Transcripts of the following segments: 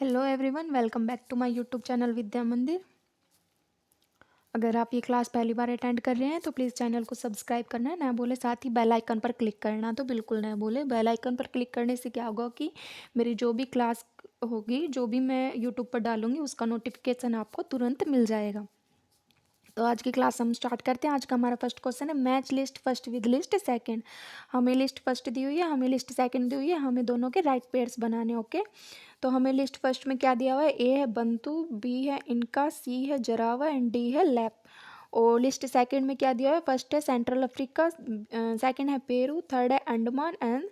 Hello everyone, welcome back to my YouTube channel Vidya Mandir. अगर आप ये क्लास पहली बार अटेंड कर रहे हैं तो प्लीज़ चैनल को सब्सक्राइब करना है ना बोले, साथ ही बेल आइकन पर क्लिक करना तो बिल्कुल ना बोले। बेल आइकन पर क्लिक करने से क्या होगा कि मेरी जो भी क्लास होगी, जो भी मैं यूट्यूब पर डालूंगी, उसका नोटिफिकेशन आपको तुरंत मिल जाएगा। तो आज की क्लास हम स्टार्ट करते हैं। आज का हमारा फर्स्ट क्वेश्चन है match list first with list second. हमें लिस्ट फर्स्ट दी हुई है, हमें लिस्ट सेकंड दी हुई है, हमें दोनों के राइट पेयर्स बनाने। ओके, तो हमें लिस्ट फर्स्ट में क्या दिया हुआ है? ए है बंतु, बी है इनका, सी है जरावा एंड डी है लैप। और लिस्ट सेकंड में क्या दिया हुआ है? फर्स्ट है सेंट्रल अफ्रीका, सेकंड है पेरू, थर्ड है अंडमान एंड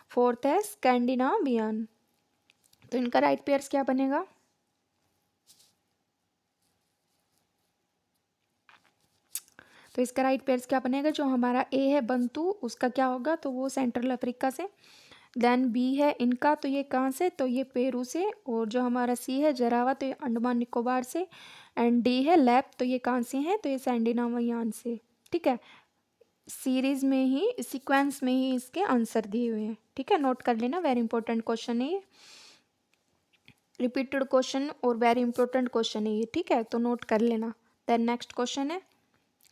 फोर्थ है स्कैंडिनावियन। तो इनका राइट पेयर्स क्या बनेगा? तो इसका राइट पेयर्स क्या बनेगा? जो हमारा ए है बंतु, उसका क्या होगा? तो वो सेंट्रल अफ्रीका से। देन बी है इनका, तो ये कहाँ से? तो ये पेरू से। और जो हमारा सी है जरावा, तो ये अंडमान निकोबार से। एंड डी है लैप, तो ये कहाँ से है? तो ये स्कैंडिनावियन से। ठीक है, सीरीज में ही, सीक्वेंस में ही इसके आंसर दिए हुए हैं। ठीक है, नोट कर लेना, वेरी इंपॉर्टेंट क्वेश्चन है ये, रिपीटेड क्वेश्चन और वेरी इंपॉर्टेंट क्वेश्चन है ये। ठीक है, तो नोट कर लेना। देन नेक्स्ट क्वेश्चन है,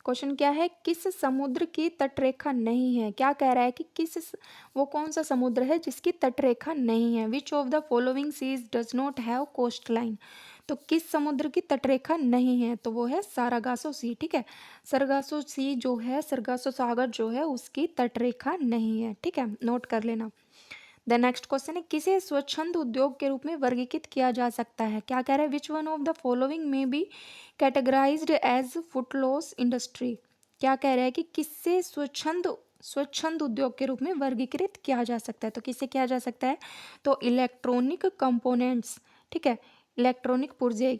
क्वेश्चन क्या है? किस समुद्र की तटरेखा नहीं है? क्या कह रहा है कि वो कौन सा समुद्र है जिसकी तटरेखा नहीं है? Which of the following seas does not have coast line? तो किस समुद्र की तटरेखा नहीं है? तो वो है सारागासो सी। ठीक है, सरगासो सी जो है, सरगासो सागर जो है, उसकी तटरेखा नहीं है। ठीक है, नोट कर लेना। द नेक्स्ट क्वेश्चन है, किसे स्वच्छंद उद्योग के रूप में वर्गीकृत किया जा सकता है? क्या कह रहा है? Which one of the following में बी कैटेगराइज्ड एज फुटलॉस इंडस्ट्री? क्या कह रहा है कि किससे स्वच्छंद स्वच्छंद उद्योग के रूप में वर्गीकृत किया जा सकता है? तो किससे किया जा सकता है? तो इलेक्ट्रॉनिक कंपोनेंट्स। ठीक है, इलेक्ट्रॉनिक पुर्जे,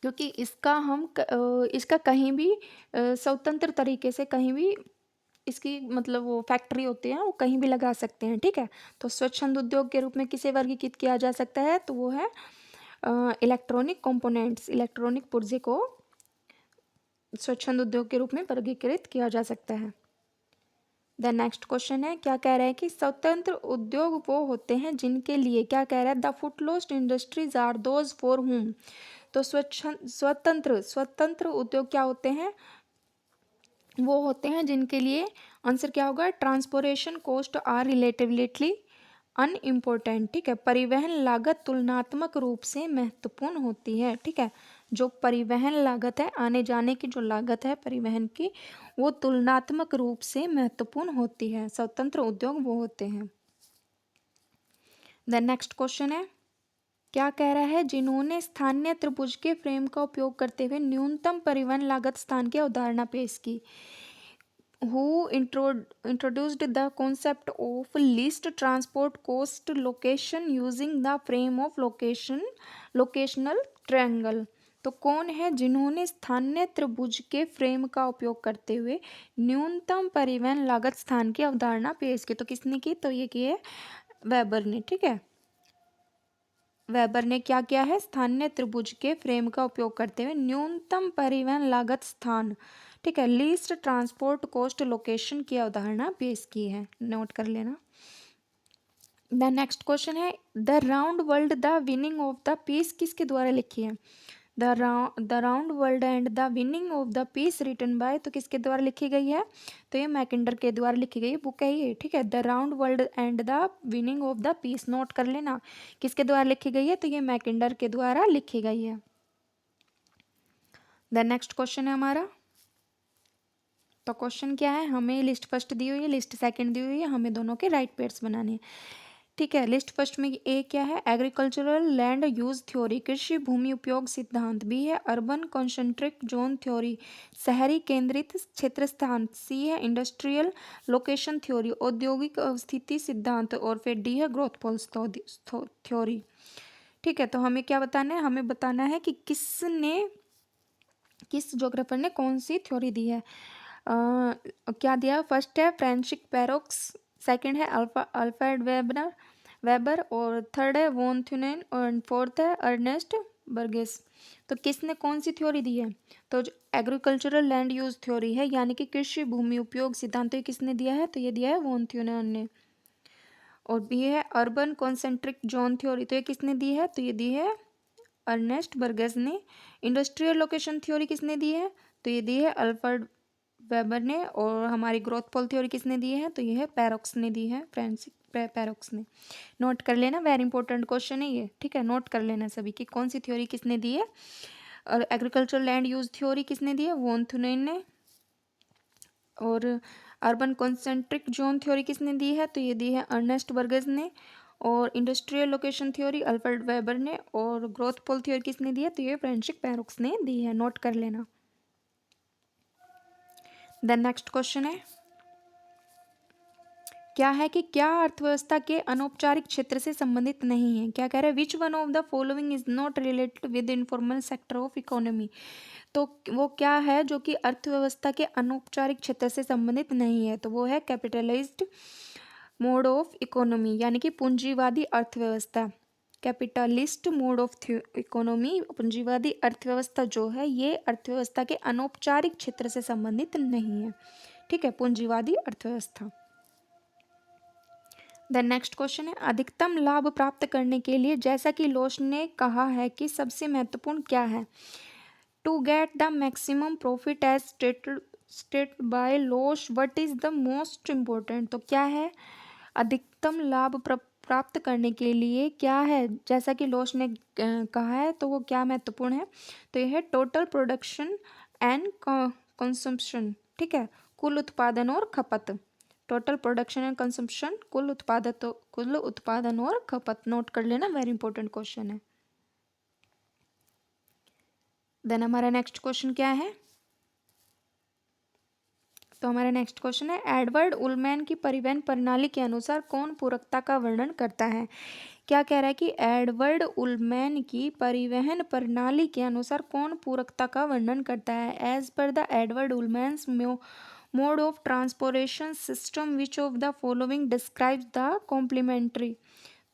क्योंकि इसका कहीं भी स्वतंत्र तरीके से कहीं भी इसकी मतलब वो फैक्ट्री होती है, वो कहीं भी लगा सकते हैं। ठीक है, तो स्वच्छंद उद्योग के रूप में किसे वर्गीकृत किया जा सकता है? तो वो है इलेक्ट्रॉनिक कंपोनेंट्स, इलेक्ट्रॉनिक पुर्जे को स्वच्छंद उद्योग के रूप में वर्गीकृत किया जा सकता है। द नेक्स्ट क्वेश्चन है, क्या कह रहा है कि स्वतंत्र उद्योग वो होते हैं जिनके लिए, क्या कह रहा है? The footloose industries are those for whom. तो स्वतंत्र स्वतंत्र उद्योग क्या होते हैं? वो होते हैं जिनके लिए, आंसर क्या होगा? Transportation cost are relatively unimportant. ठीक है, परिवहन लागत तुलनात्मक रूप से महत्वपूर्ण होती है। ठीक है, जो परिवहन लागत है, आने जाने की जो लागत है परिवहन की, वो तुलनात्मक रूप से महत्वपूर्ण होती है। स्वतंत्र उद्योग वो होते हैं। द नेक्स्ट क्वेश्चन है, क्या कह रहा है? जिन्होंने स्थानीय त्रिभुज के फ्रेम का उपयोग करते हुए न्यूनतम परिवहन लागत स्थान की अवधारणा पेश की? who introduced the concept of least transport cost location using the frame of locational triangle? तो कौन है जिन्होंने स्थानीय त्रिभुज के फ्रेम का उपयोग करते हुए न्यूनतम परिवहन लागत स्थान की अवधारणा पेश की? तो किसने की? तो ये की है वेबर ने। ठीक है, वेबर ने क्या किया है? स्थानीय त्रिभुज के फ्रेम का उपयोग करते हुए न्यूनतम परिवहन लागत स्थान, ठीक है, लीस्ट ट्रांसपोर्ट कॉस्ट लोकेशन की अवधारणा पेश की है। नोट कर लेना। द नेक्स्ट क्वेश्चन है, the round world the winning of the peace किसके द्वारा लिखी है? The round world and the winning of the peace written by, तो किसके द्वारा लिखी गई है? तो ये मैकिंडर के द्वारा लिखी गई बुक है ये। ठीक है, the round world and the winning of the peace, note कर लेना किसके द्वारा लिखी गई है? तो ये मैकिंडर के द्वारा लिखी गई है। द नेक्स्ट क्वेश्चन है हमारा, तो क्वेश्चन क्या है? हमें लिस्ट फर्स्ट दी हुई है, लिस्ट सेकंड दी हुई है, हमें दोनों के राइट पेयर्स बनाने हैं। ठीक है, लिस्ट फर्स्ट में ए क्या है? एग्रीकल्चरल लैंड यूज थ्योरी, कृषि भूमि उपयोग सिद्धांत। बी है अर्बन कॉन्सेंट्रिक जोन थ्योरी, शहरी केंद्रित क्षेत्र सिद्धांत। सी है इंडस्ट्रियल लोकेशन थ्योरी, औद्योगिक अवस्थिति सिद्धांत। और फिर डी है ग्रोथ पोल्स थ्योरी। ठीक है, तो हमें क्या बताना है? हमें बताना है कि किस ज्योग्राफर ने कौन सी थ्योरी दी है। क्या दिया? फर्स्ट है फ्रेंचिक पैरोक्स, सेकंड है अल्फ्रेड वेबर और थर्ड है वॉन थ्यूनेन और फोर्थ है अर्नेस्ट बर्गेस। तो किसने कौन सी थ्योरी दी है? तो जो एग्रीकल्चरल लैंड यूज थ्योरी है, यानी कि कृषि भूमि उपयोग सिद्धांत, तो ये किसने दिया है? तो ये दिया है वॉन थ्यूनेन ने। और बी है अर्बन कॉन्सेंट्रिक जोन थ्योरी, तो ये किसने दी है, तो ये दी है अर्नेस्ट बर्गेस ने। इंडस्ट्रियल लोकेशन थ्योरी किसने दी है, तो ये दी है अल्फ्रेड वेबर ने। और हमारी ग्रोथ पोल थ्योरी किसने दी है, तो ये है पैरोक्स ने दी है, फ्रांसिस पैरोक्स ने। नोट कर लेना, वेरी इंपॉर्टेंट क्वेश्चन है ये, ठीक है, नोट कर लेना सभी कि कौन सी थ्योरी किसने दी है। और एग्रीकल्चर लैंड यूज थ्योरी किसने दी है, वॉन थुनेन ने। और अर्बन कॉन्सेंट्रिक जोन थ्योरी किसने दी है, तो ये दी है अर्नेस्ट बर्गेस ने। और industrial location theory Alfred weber ने। और ग्रोथ पोल थ्योरी किसने दी है, तो ये फ्रांसिस पैरोक्स ने दी है, नोट कर लेना। देन नेक्स्ट क्वेश्चन है, क्या है कि क्या अर्थव्यवस्था के अनौपचारिक क्षेत्र से संबंधित नहीं है। क्या कह रहा है, which one of the following is not related with informal sector of economy. तो वो क्या है जो कि अर्थव्यवस्था के अनौपचारिक क्षेत्र से संबंधित नहीं है, तो वो है कैपिटलाइज्ड मोड ऑफ इकोनॉमी, यानी कि पूंजीवादी अर्थव्यवस्था। कैपिटलिस्ट मोड ऑफ इकोनॉमी, पूंजीवादी अर्थव्यवस्था जो है ये अर्थव्यवस्था के अनौपचारिक क्षेत्र से संबंधित नहीं है, ठीक है, पूंजीवादी अर्थव्यवस्था। द नेक्स्ट क्वेश्चन है, अधिकतम लाभ प्राप्त करने के लिए जैसा कि लोश ने कहा है कि सबसे महत्वपूर्ण क्या है। To get the maximum profit as stated by Losch what is the most important. तो क्या है, अधिकतम लाभ प्राप्त करने के लिए क्या है, जैसा कि लोश ने कहा है, तो वो क्या महत्वपूर्ण है, तो यह है टोटल प्रोडक्शन एंड कंजम्पशन, ठीक है, कुल उत्पादन और खपत। टोटल प्रोडक्शन एंड कंजम्पशन, कुल उत्पादन और खपत, नोट कर लेना, वेरी इंपॉर्टेंट क्वेश्चन है। देन हमारा नेक्स्ट क्वेश्चन क्या है, तो हमारा नेक्स्ट क्वेश्चन है, एडवर्ड उलमैन की परिवहन प्रणाली के अनुसार कौन पूरकता का वर्णन करता है। क्या कह रहा है कि एडवर्ड उलमैन की परिवहन प्रणाली के अनुसार कौन पूरकता का वर्णन करता है। As per the Edward Ullman's mode of transportation system which of the following describes the complementary.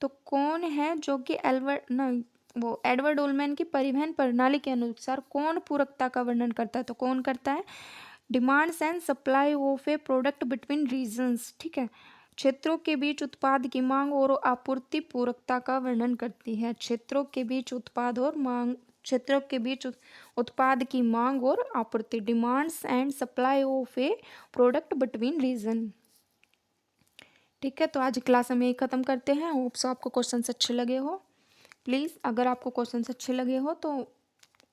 तो कौन है जो कि एडवर्ड उलमैन की परिवहन प्रणाली के अनुसार कौन पूरकता का वर्णन करता है, तो कौन करता है, demands and supply of a product between regions, ठीक है, क्षेत्रों के बीच उत्पाद की मांग और आपूर्ति पूरकता का वर्णन करती है। क्षेत्रों के बीच क्षेत्रों के बीच उत्पाद की मांग और आपूर्ति, demands and supply of a product between region. ठीक है, तो आज क्लास हम यही ख़त्म करते हैं। होप्स आपको क्वेश्चंस अच्छे लगे हो। प्लीज़ अगर आपको क्वेश्चंस अच्छे लगे हो तो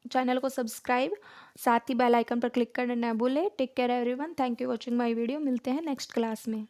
चैनल को सब्सक्राइब, साथ ही बेल आइकन पर क्लिक करना ना भूलें। Take care everyone, thank you watching my video. मिलते हैं नेक्स्ट क्लास में।